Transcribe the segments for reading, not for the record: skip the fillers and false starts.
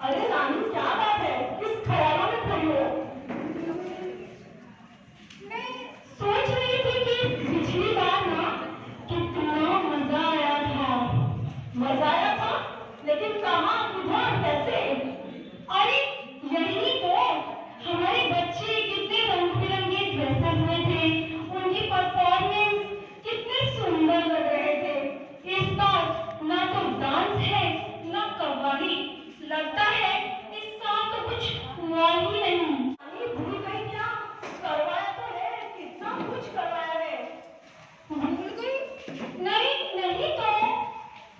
अरे रानी, क्या बात है? किस ख्यालों में खोई हो? मैं सोच रही थी कि पिछली बार ना कितना मजा आया था। मजा आया था, लेकिन कहाँ, किधर, कैसे? अरे यही तो, हमारे बच्चे कितने रंग बिरंगे ड्रेसेस में थे, उनकी परफॉर्मेंस कितने सुंदर लग रहे थे। इस बार ना तो डांस है ना कव्वाली, लगता है इस साल तो कुछ हुआ ही नहीं। अरे भूल गई क्या? करवाया तो है, कितना कुछ करवाया है। भूल गई? नहीं नहीं तो।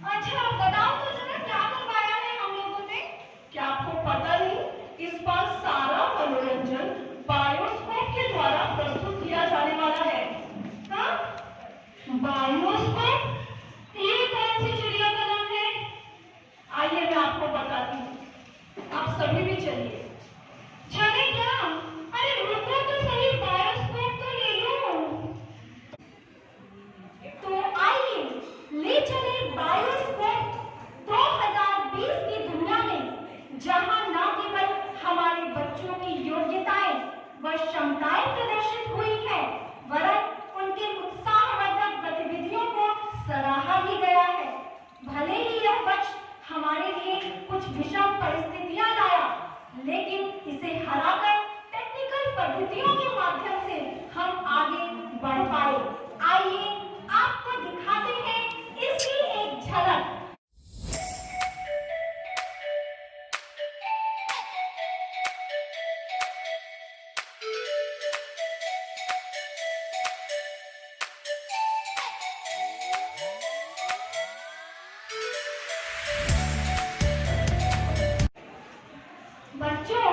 अच्छा बताओ तो जरा, क्या करवाया है हम लोगों ने? क्या आपको पता नहीं? इस बार सारा मनोरंजन बायोस्कोप के द्वारा प्रस्तुत किया जाने वाला है। हाँ, बायोस्कोप? ये कौन सी चिड़िया का नाम है? आइए मैं आपको बताती हूँ, आप सभी भी चलिए। चले क्या? अरे रुको तो सही, बायोस्कोप तो ले लो। तो आइए ले चले बायोस्कोप 2020 की दुनिया में, जहां न केवल हमारे बच्चों की योग्यताएं व क्षमताएं प्रदर्शित हुई है, वरन उनके उत्साहवर्धक गतिविधियों को सराहा भी गया है। भले ही यह वर्ष हमारे लिए कुछ विषम परिस्थितियां लाया, लेकिन इसे हराकर टेक्निकल पद्धतियों के माध्यम से हम आगे बढ़ पाए। आइए आपको दिखाते हैं इसकी एक झलक। बच्चों,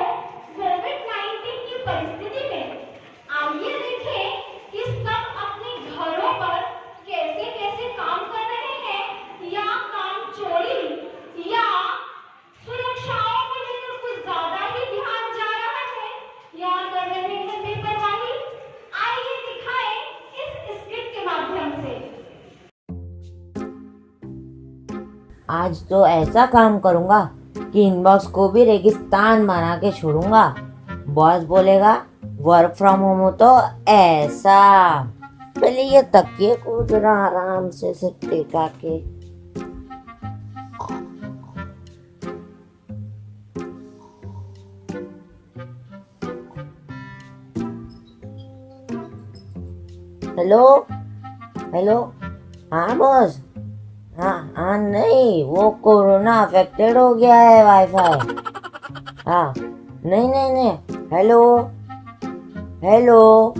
कोविड-19 की परिस्थिति में आइए देखें कि सब अपने घरों पर कैसे कैसे काम कर रहे हैं, या काम चोरी या सुरक्षाओं को लेकर कुछ ज्यादा ही ध्यान जा रहा है, या कर रहे हैं बेपरवाही। आइए दिखाएं इस स्क्रिप्ट के माध्यम से। आज तो ऐसा काम करूंगा कि इनबॉक्स को भी रेगिस्तान बना के छोड़ूंगा। बॉस बोलेगा वर्क फ्रॉम होम हो तो ऐसा। पहले ये तकिए को जरा आराम से टेका के। हेलो हेलो, हाँ बॉस। हाँ नहीं, वो कोरोना अफेक्टेड हो गया है वाईफाई। हाँ नहीं नहीं नहीं, हेलो हेलो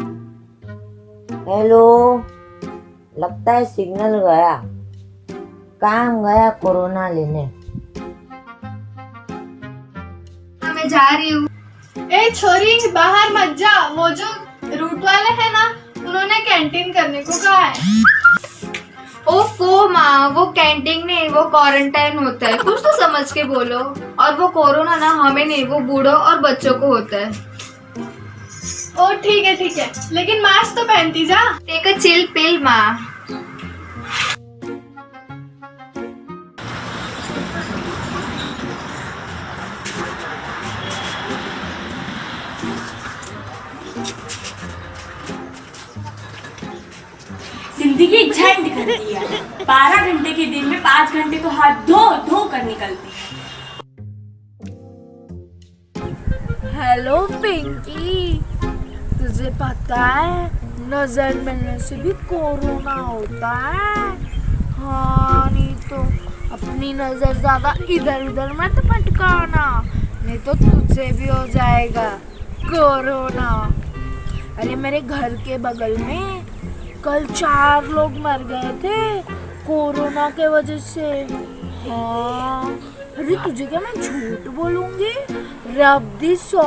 हेलो, लगता है सिग्नल गया, काम गया कोरोना लेने। मैं जा रही हूँ। ए छोरी, बाहर मत जा, वो जो रूट वाले है ना, उन्होंने कैंटीन करने को कहा है। ओफो माँ, वो कैंटीन नहीं, वो क्वारंटाइन होता है, कुछ तो समझ के बोलो। और वो कोरोना ना हमें नहीं, वो बूढ़ों और बच्चों को होता है। ओ ठीक है, लेकिन मास्क तो पहनती जा। टेक अ चिल पिल माँ। जिंदगी झंड करती है। 12 घंटे के दिन में 5 घंटे तो हाथ धो धो कर निकलती है। हेलो पिंकी, तुझे पता है नजर मिलने से भी कोरोना होता है? हाँ, नहीं तो अपनी नजर ज्यादा इधर उधर मत भटकाना, नहीं तो तुझे भी हो जाएगा कोरोना। अरे मेरे घर के बगल में कल 4 लोग मर गए थे कोरोना के वजह से। हाँ, अरे तुझे क्या मैं झूठ बोलूंगी? रब दी 100।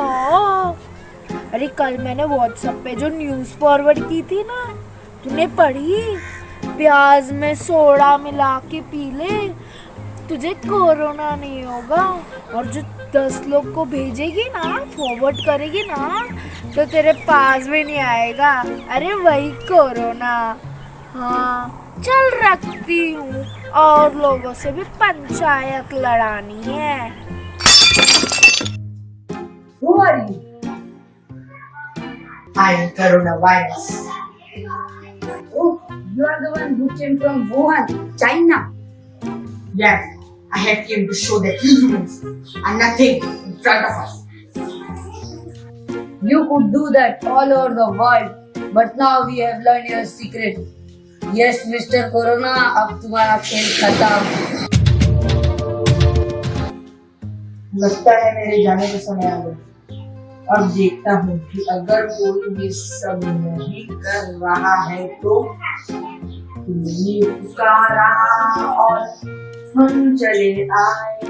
अरे कल मैंने व्हाट्सएप पे जो न्यूज़ फॉरवर्ड की थी ना, तूने पढ़ी? प्याज में सोडा मिला के पी ले, तुझे कोरोना नहीं होगा। और जो 10 लोग को भेजेगी ना, फॉरवर्ड करेगी ना, तो तेरे पास भी नहीं आएगा। अरे वही कोरोना। हाँ चल रखती हूँ, और लोगों से भी पंचायत लड़ानी है। are you? I am coronavirus. Oh, you are the one who came from Wuhan, China. Yes, I have came to show that you humans are nothing in front of us. You could do that all over the world, but now we have learned your secret. Yes, Mr. Corona, अब तुम्हारा खेल खत्म. लगता है मेरे जाने का समय आ गया. अब देखता हूँ कि अगर कोई भी सब नहीं कर रहा है तो ये पुकारा और हम चले आए.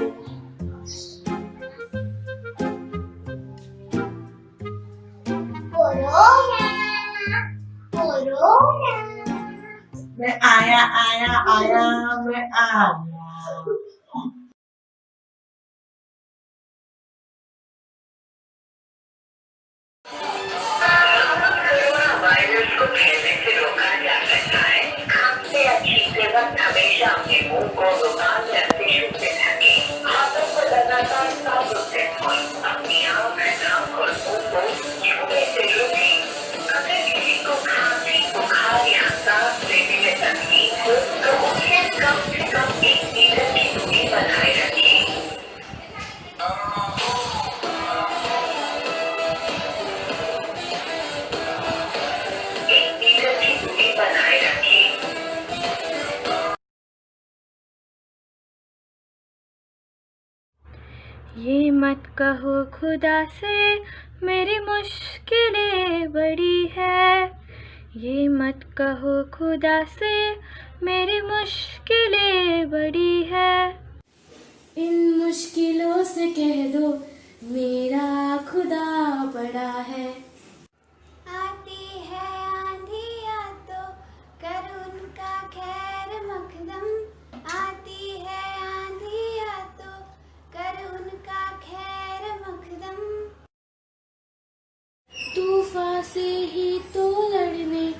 मैं आया आया आया मैं आया. वायरस को फैलने से रोका जा सकता है. खांसते या छींकते वक्त हमेशा अपने मुंह को रुमाल या टिश्यू से ढकें. हाथों को लगातार साबुन से धोएं. अपनी आँख, नाक और मुंह को छूने से रोकें. अगर किसी को खांसी, बुखार या सांस लेने में तकलीफ हो तो उसे कम से कम 1 मीटर की दूरी बनाए रखें. 1 मीटर की दूरी बनाए रखें. ये मत कहो खुदा से मेरी मुश्किलें बड़ी है. ये मत कहो खुदा से मेरी मुश्किलें बड़ी है. इन मुश्किलों से कह दो मेरा खुदा बड़ा है. आती है आंधियाँ तो कर उनका खैर मकदम. आती है आंधियाँ तो कर उनका खैर मकदम. तूफान से ही तो लड़ने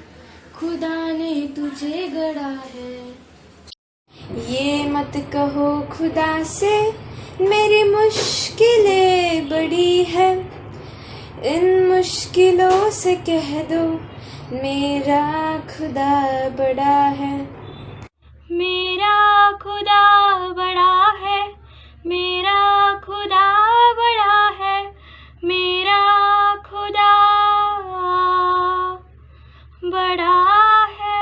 खुदा ने तुझे गढ़ा है. ये मत कहो खुदा से मेरी मुश्किलें बड़ी है. इन मुश्किलों से कह दो मेरा खुदा बड़ा है. मेरा खुदा बड़ा है. मेरा खुदा बड़ा है. मेरा खुदा बड़ा है.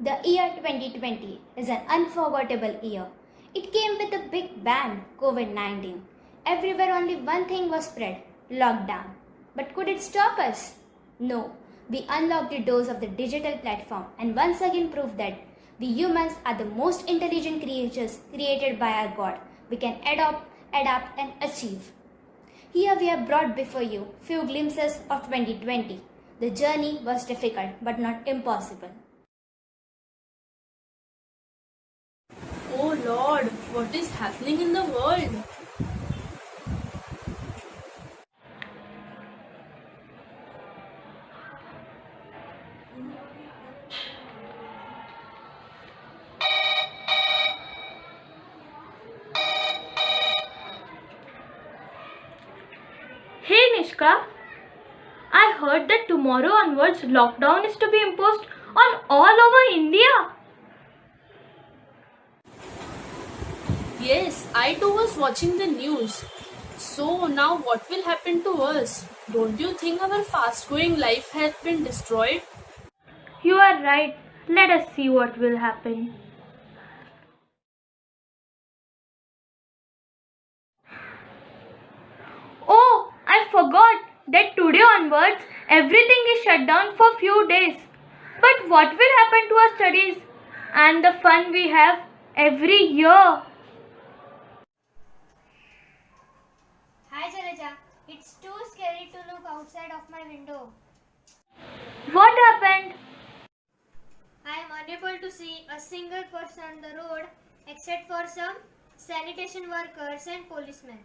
The year 2020 is an unforgettable year. It came with a big bang, COVID-19. Everywhere only one thing was spread, lockdown. But could it stop us? No. We unlocked the doors of the digital platform and once again proved that we humans are the most intelligent creatures created by our God. We can adapt and achieve. Here we have brought before you few glimpses of 2020. The journey was difficult but not impossible. Oh Lord, what is happening in the world? Hey Nishka, I heard that tomorrow onwards lockdown is to be imposed on all over India. Yes, I too was watching the news. So now what will happen to us? Don't you think our fast growing life has been destroyed? You are right. Let us see what will happen. Oh, I forgot that today onwards everything is shut down for few days. But what will happen to our studies and the fun we have every year? Hi Jaleja, it's too scary to look outside of my window. What happened? I am unable to see a single person on the road except for some sanitation workers and policemen.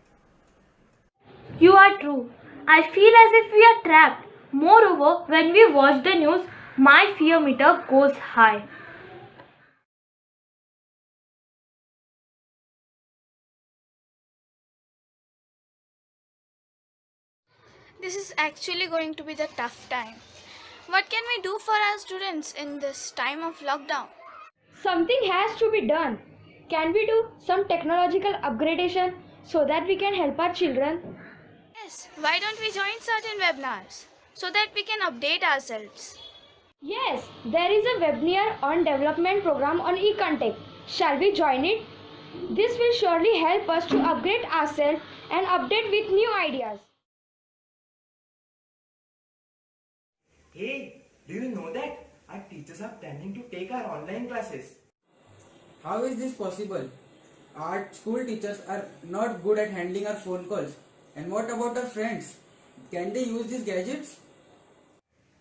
You are true. I feel as if we are trapped. Moreover, when we watch the news, my fear meter goes high. This is actually going to be the tough time. What can we do for our students in this time of lockdown? Something has to be done. Can we do some technological upgradation so that we can help our children? Yes, why don't we join certain webinars so that we can update ourselves? Yes, there is a webinar on development program on eContact. Shall we join it? This will surely help us to upgrade ourselves and update with new ideas. Hey, do you know that our teachers are planning to take our online classes? How is this possible? Our school teachers are not good at handling our phone calls. And what about our friends? Can they use these gadgets?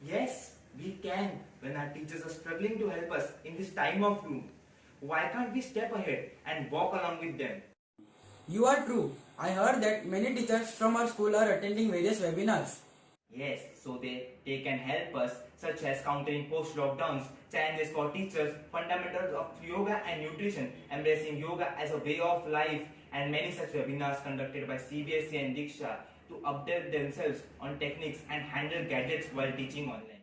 Yes, we can when our teachers are struggling to help us in this time of doom. Why can't we step ahead and walk along with them? You are true. I heard that many teachers from our school are attending various webinars. Yes, so they can help us, such as countering post-lockdowns, challenges for teachers, fundamentals of yoga and nutrition, embracing yoga as a way of life, and many such webinars conducted by CBSE and Diksha to update themselves on techniques and handle gadgets while teaching online.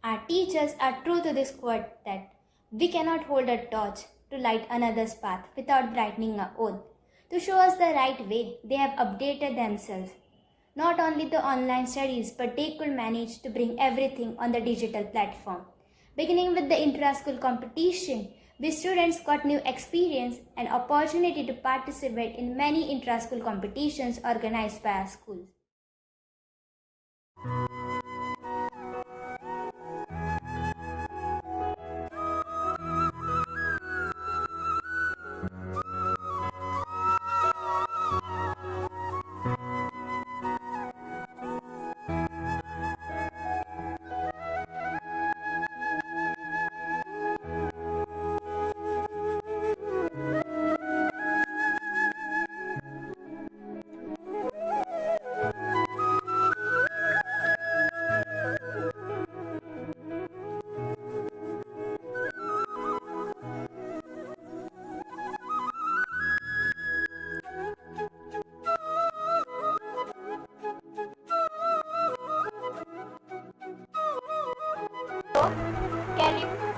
Our teachers are true to this quote that we cannot hold a torch to light another's path without brightening our own. To show us the right way, they have updated themselves. Not only the online studies, but they could manage to bring everything on the digital platform. Beginning with the intra-school competition, we students got new experience and opportunity to participate in many intra-school competitions organized by our schools.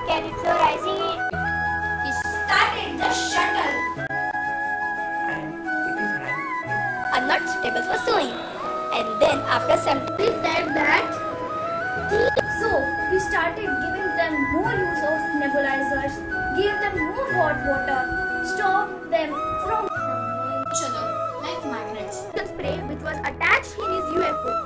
Calypso rising. He started the shuttle. And it is right. Are not suitable for sewing. And then after some, he said that. So he started giving them more use of nebulizers, gave them more hot water, stopped them from Each other like magnets. the spray which was attached in his UFO.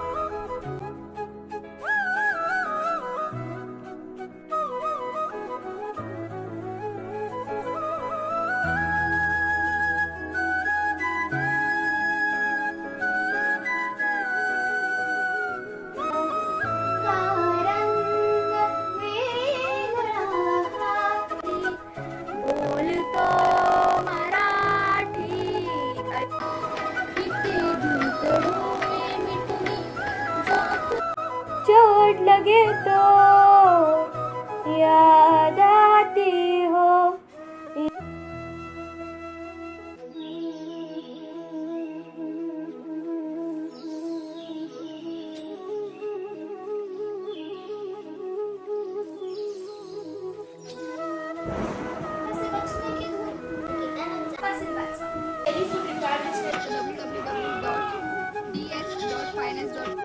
चोट लगे तो याद आती हो. Any food requirements www.ds.finance.com.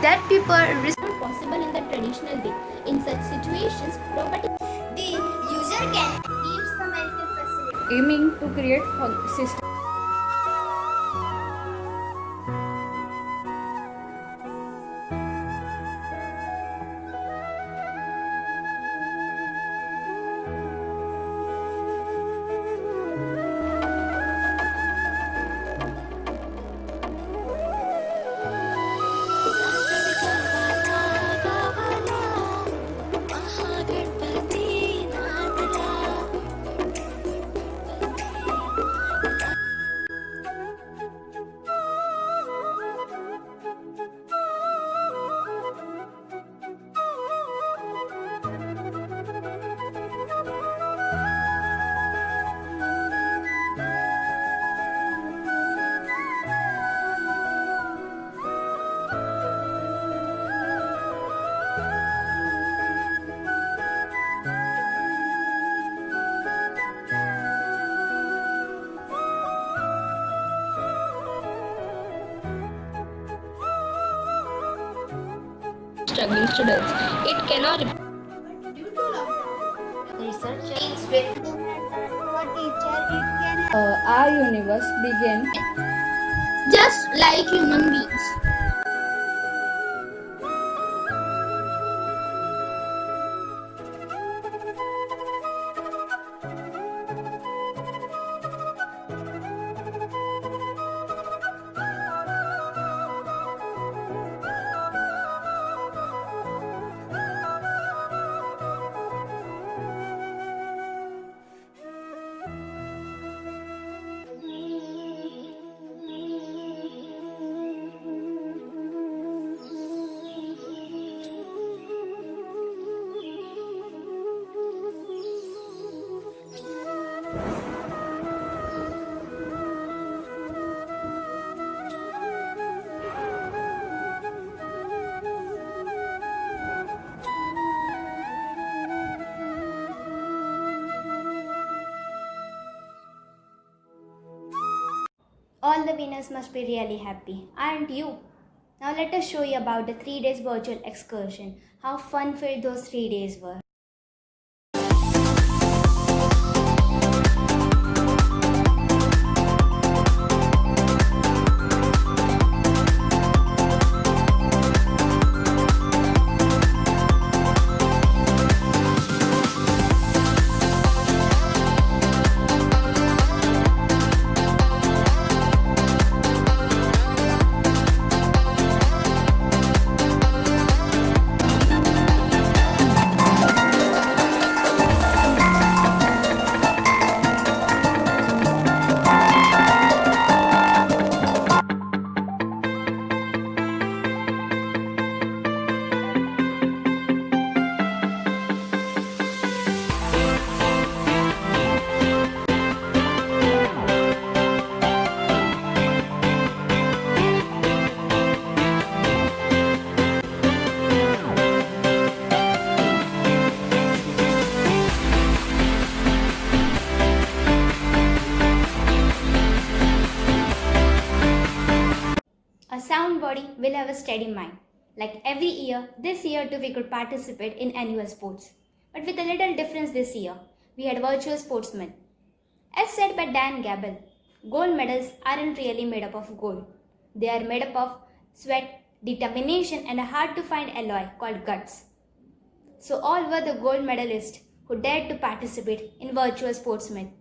That people respond possible in the traditional way. In such situations, robotic the user can use the medical facility. Aiming to create system. struggling students. It cannot Due to lockdown, Researchers Our universe began just like human beings. all the winners must be really happy, aren't you? Now let us show you about the 3 days virtual excursion. How fun-filled those 3 days were. A sound body will have a steady mind. Like every year, this year too we could participate in annual sports. But with a little difference this year, we had virtual sportsmen. As said by Dan Gabel, gold medals aren't really made up of gold. They are made up of sweat, determination and a hard to find alloy called guts. So all were the gold medalists who dared to participate in virtual sportsmen.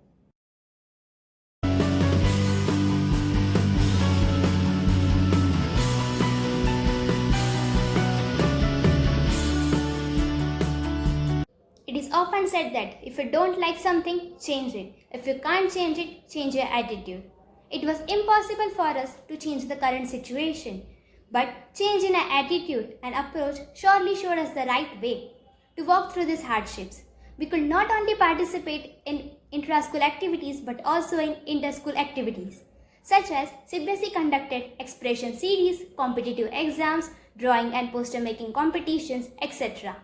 It is often said that if you don't like something, change it. If you can't change it, change your attitude. It was impossible for us to change the current situation, but change in our attitude and approach surely showed us the right way to walk through these hardships. We could not only participate in intra-school activities but also in inter-school activities, such as CBSE conducted expression series, competitive exams, drawing and poster making competitions, etc.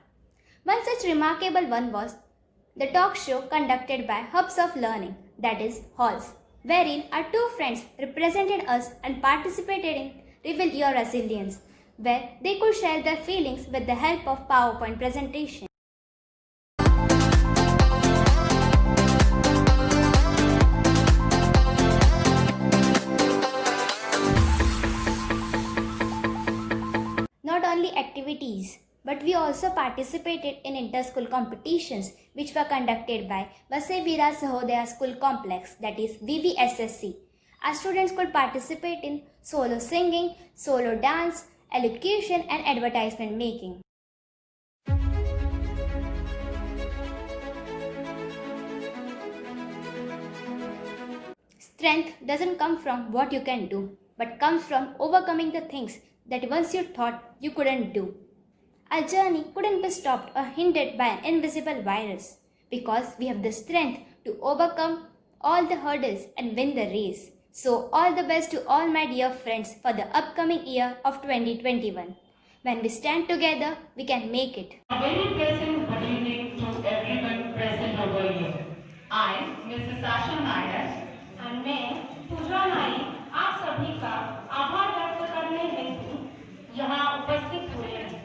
One such remarkable one was the talk show conducted by Hubs of Learning, that is, halls, wherein our two friends represented us and participated in Reveal Your Resilience, where they could share their feelings with the help of PowerPoint presentation. Not only activities, but we also participated in inter-school competitions which were conducted by Vasavira Sahodaya School Complex, that is VVSSC. Our students could participate in solo singing, solo dance, elocution and advertisement making. Strength doesn't come from what you can do, but comes from overcoming the things that once you thought you couldn't do. Our journey couldn't be stopped or hindered by an invisible virus because we have the strength to overcome all the hurdles and win the race. So all the best to all my dear friends for the upcoming year of 2021. When we stand together, we can make it. A very pleasant good evening to everyone present over here. I, Mrs. Asha Nair, and मैं पूजा नाई आप सभी का आभार व्यक्त करने हेतु यहाँ उपस्थित हुए हैं।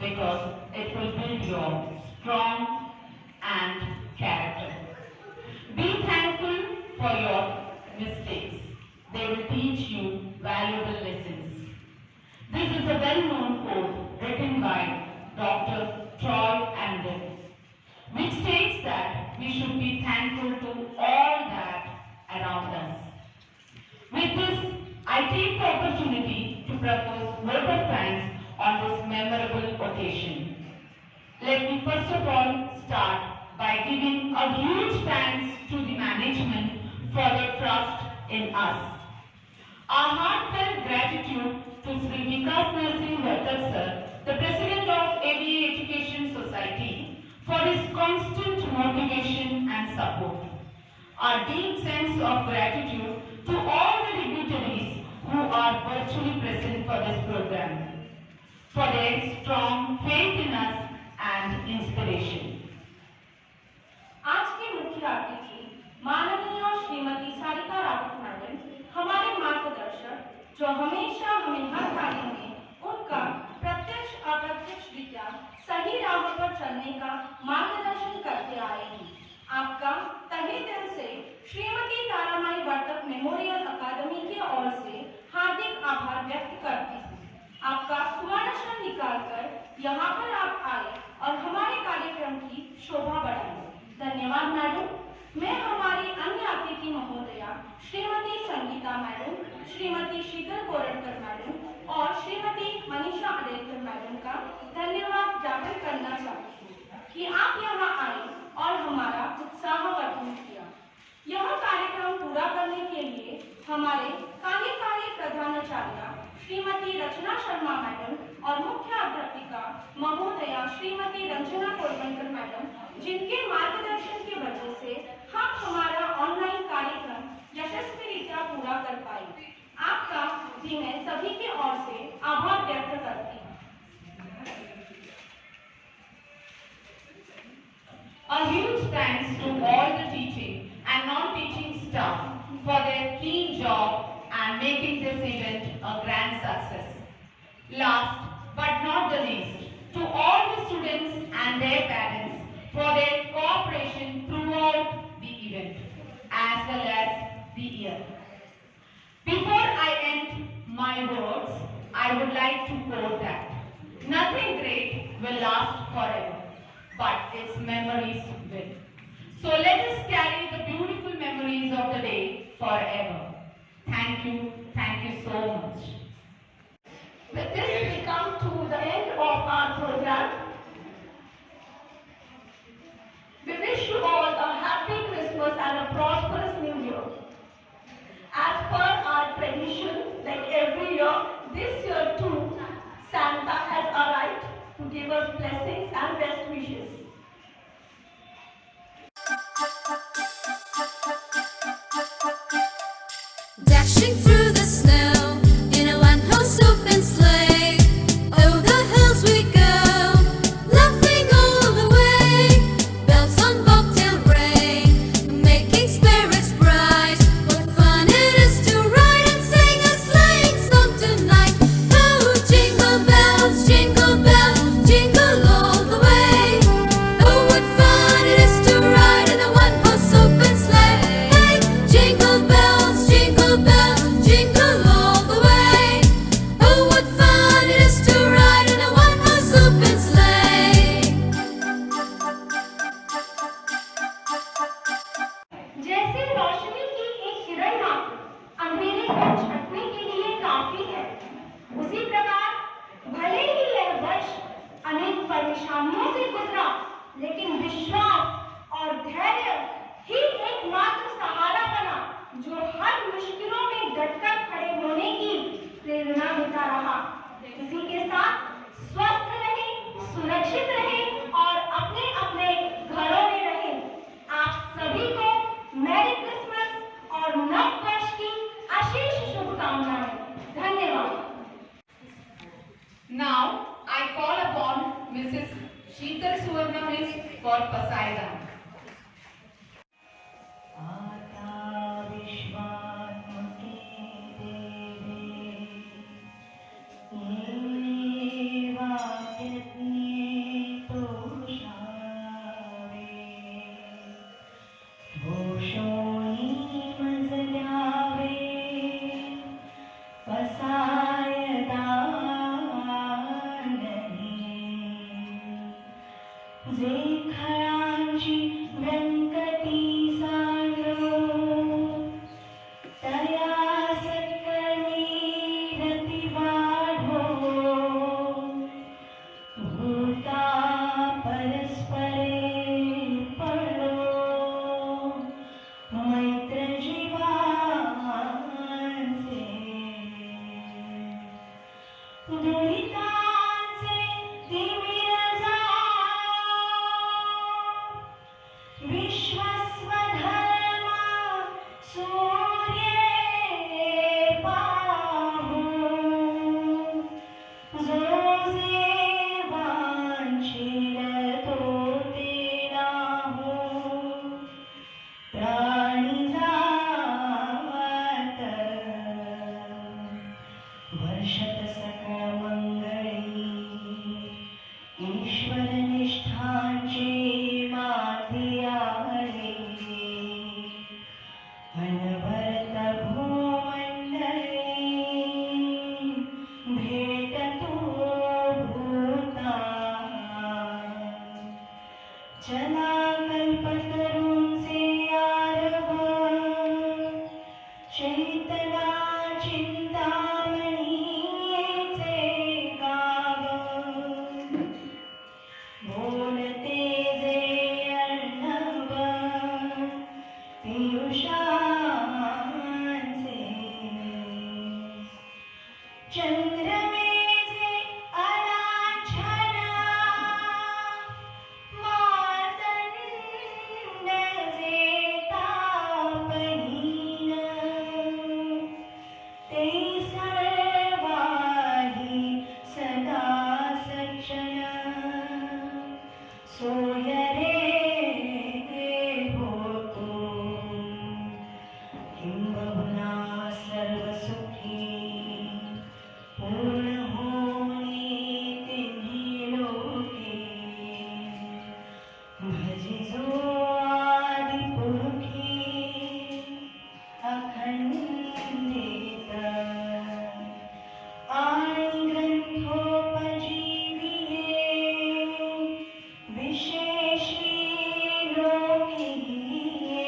because it will build your strong and character. Be thankful for your mistakes. They will teach you valuable lessons. This is a well-known quote written by Dr. Troy Amden, which states that we should be thankful to all that around us. With this, I take the opportunity to propose vote of thanks on this memorable occasion. Let me first of all start by giving a huge thanks to the management for their trust in us. Our heartfelt gratitude to Sri Vikas Narsingh Vartak sir, the President of ABA Education Society, for his constant motivation and support. Our deep sense of gratitude to all the dignitaries who are virtually present for this program, for their strong faith in us and inspiration. आज के मुख्य अतिथि माननीय Shrimati Sarika Rawat madam, हमारे मार्गदर्शक, जो हमेशा हमें हर कार्य में उनका प्रत्यक्ष अप्रत्यक्ष विद्या सही राह पर चलने का मार्गदर्शन करते आए हैं। आपका तहे दिल से श्रीमती तारामाई वर्तक मेमोरियल अकादमी की ओर से हार्दिक आभार व्यक्त करती हूँ। आपका सुवर्ण क्षण निकालकर यहाँ पर आप आए और हमारे कार्यक्रम की शोभा बढ़ाई। धन्यवाद मैडम। मैं हमारी अन्य अतिथि महोदया श्रीमती संगीता मैडम, श्रीमती शीतल कोरटकर मैडम और श्रीमती मनीषा अडेलकर मैडम का धन्यवाद ज्ञापन करना चाहती हूँ कि आप यहाँ आए और हमारा उत्साहवर्धन किया। यह कार्यक्रम पूरा करने के लिए हमारे कार्यकारी प्रधानाचार्य श्रीमती रचना शर्मा मैडम और मुख्य अध्यापिका महोदया श्रीमती रंजना कोरबनकर मैडम, जिनके मार्गदर्शन की वजह से हम हमारा ऑनलाइन कार्यक्रम यशस्वी रीत्या पूरा कर पाए। आपका भी मैं सभी की ओर से आभार व्यक्त करती हूँ। A huge thanks to all the teaching and non-teaching staff for their keen job and making this event a grand success. Last but not the least, to all the students and their parents for their cooperation throughout the event as well as the year. Before I end my words, I would like to quote that nothing great will last forever, but its memories will. So let us carry the beautiful memories of the day forever. Thank you so much. With this, we come to the end of our program. We wish you all a happy Christmas and a prosperous New Year. As per our tradition, like every year, this year too, Santa has arrived to give us blessings and best wishes. Dashing through the snow in a one-horse open sleigh, over the hills we go, laughing all the way. Bells on bobtail ring, making spirits bright. What fun it is to ride and sing a sleighing song tonight! Oh, jingle bells, jingle all the way. Oh, what fun it is to ride in a one-horse open sleigh! Hey, jingle bells, jingle all the way. Oh, what fun it is to ride in a one-horse open sleigh. जैसे रोशनी की एक किरण मात्र अंधेरे को छटने के लिए काफी है, उसी प्रकार भले ही यह वर्ष अनेक परेशानियों से गुजरा, लेकिन विश्वास और धैर्य ही एकमात्र सहारा बना जो हर मुश्किलों में डटकर खड़े होने की प्रेरणा देता रहा। इसी के साथ स्वस्थ रहें, सुरक्षित रहें और अपने अपने घरों में रहें। आप सभी को मैरी क्रिसमस और नव वर्ष की आशीष शुभकामनाएं। धन्यवाद। Now I call upon Mrs. Sheetal Suvarnamani for Pasaidan. देवी विश्वस्वधर्मा सूर्ये पाहून जो जे वांछील तो ते नाहून प्राणी जात वर्षत सकळ मंगळी ईश्वर निष्ठांचे माती आले अनभरत भूमंडळी भेट तू भूता चला कल्पतरूंचे आरव चैतना चिंतामणीचे गाव बोलते जे अर्णव पियुषांचे चंद्रमेजे अनाच्छन मार्तंड जे तापहीन ते सर्वाही सदा सज्जन सोय रे होतो किंबहुना सर्व सुखी पूर्ण होणे तिन्ही लोके भजिजो आदि पुरुषी अखंडित आणि ग्रंथोपजीविये विशेषी लोकीये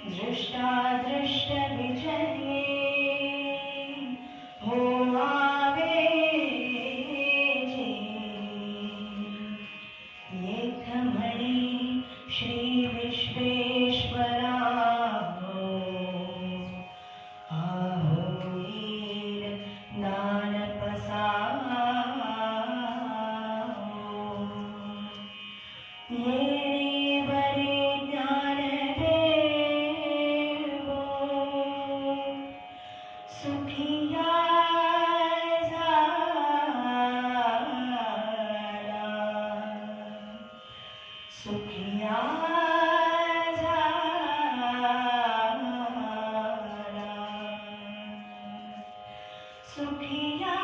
दृष्टादृष्ट विजये होवावे जे येथ म्हणे श्री विश्वेश्वरा होईल ज्ञानपसारो येणे वरे ज्ञानदेवो सुखिया झाला सुखिया झाला सुखिया